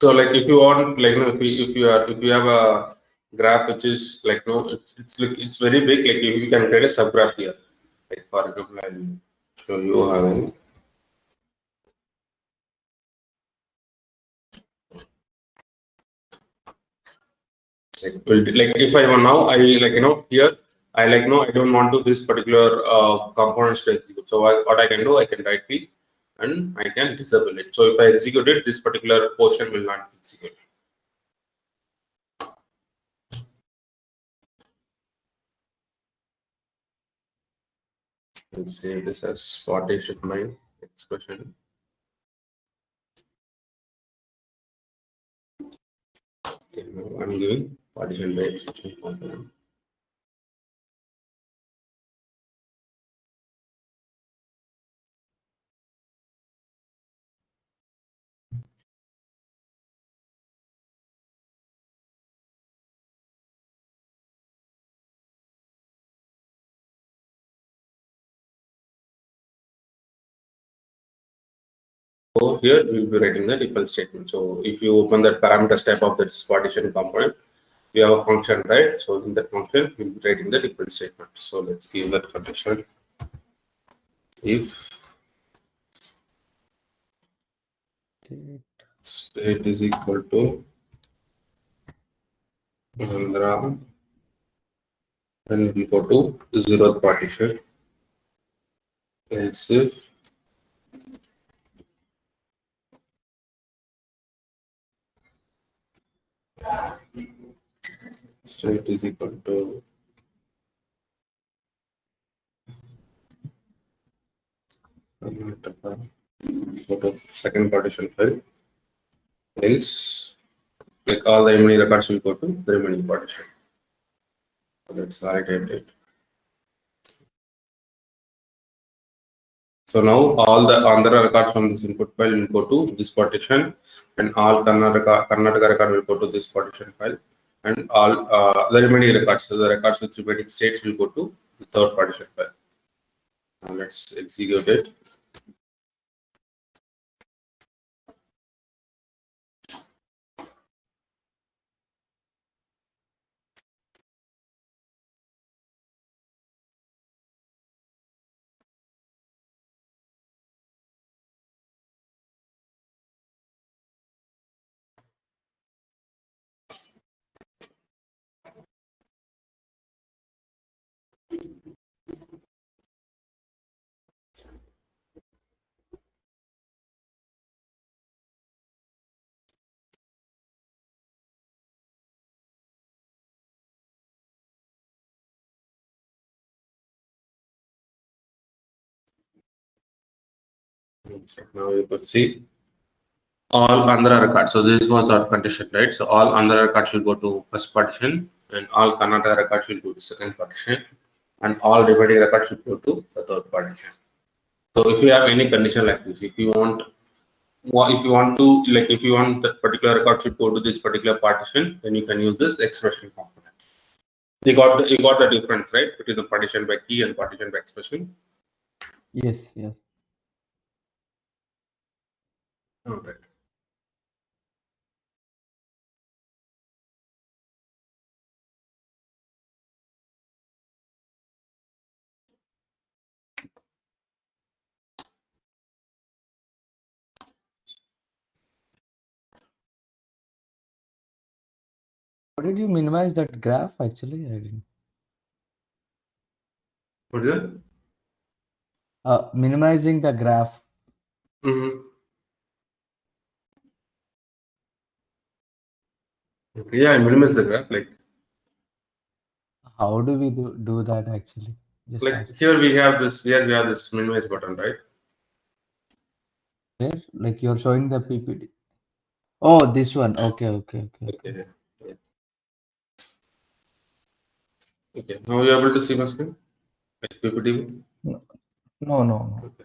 So like if you want, like, if you have a graph which is like, it's very big, like if you can create a subgraph here. Like for example, I'll show you how. Like if I want now, I like, here I like, no, I don't want to this particular components to execute. So what I can do, I can right click and I can disable it. So if I execute it, this particular portion will not execute. Let's say this as partition my expression. Okay, now I'm giving partition by expression component. So here we will be writing the default statement. So if you open that parameter step of this partition component, we have a function, right? So in that function, we'll be writing the default statement. So let's give that condition. If state is equal to Andhra, then we go to zeroth partition. Else if state is equal to go to second partition file. Else, like all the remaining records will go to the remaining partition. So let's validate it. So now all the Andhra records from this input file will go to this partition, and all Karnataka record will go to this partition file, and all the remaining records, so the records with remaining states will go to the third partition file. Now let's execute it. Now you could see all Andhra records. So this was our condition, right? So all Andhra records will go to first partition, and all Karnataka records will go to second partition, and all remaining records will go to the third partition. So if you have any condition like this, if you want to, like, if you want that particular record should go to this particular partition, then you can use this expression component. You got the difference, right, between the partition by key and partition by expression. Yes, yes. All right. How did you minimize that graph actually? I didn't. What is it? Minimizing the graph. Okay, yeah, I minimize the graph. Like How do we do that actually? Just ask. here we have this. Here we have this minimize button, right? Where? Like you're showing the PPT. Oh, this one. Okay, okay, okay. Okay. Yeah. Okay. Now you're able to see my screen, like PPT. No, no, no. Okay.